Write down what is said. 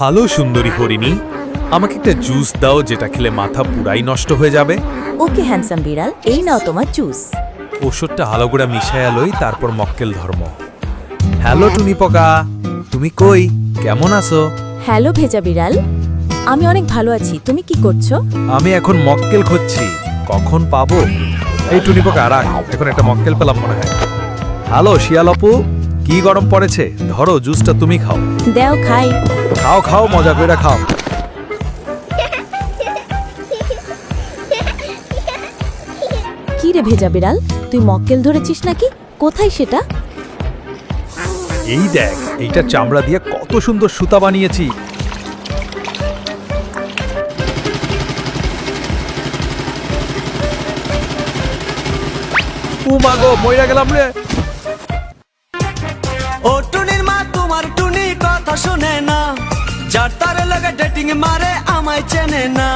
Hello সুন্দরী হরিণী, আমাকে একটা জুস দাও যেটা খেলে মাথা পুরাই নষ্ট হয়ে যাবে। ওকে হ্যান্ডসাম বিড়াল, এই নাও তোমার জুস। ওষুধটা হালো করে মিশাইয়া লই, তারপর মক্কেল ধর্ম। হ্যালো টুনি পোকা, তুমি কই, কেমন আছো? হ্যালো ভেজা বিড়াল, আমি অনেক ভালো আছি। তুমি কি করছো? আমি এখন মক্কেল খুঁজছি, কখন পাবো? এই টুনি পোকা রাখ, এখন একটা মক্কেল পেলাম মনে হয়। হ্যালো শিয়াল আপু, কি গরম পড়েছে, ধরো জুসটা তুমি খাও। দেও খাই। খাও খাও, মজা করে খাও। কি রে ভেজা বিড়াল, তুই মক্কেল ধরেছিস নাকি? কোথায় সেটা? এই দেখ, এইটা চামড়া দিয়ে কত সুন্দর সুতা বানিয়েছি। ও মা গো, মইরা গেলাম রে। ও টুনির মা তোমার টুনি কথা শুনে না, যার তার লগে ডেটিং মারে আমায় চেনে না।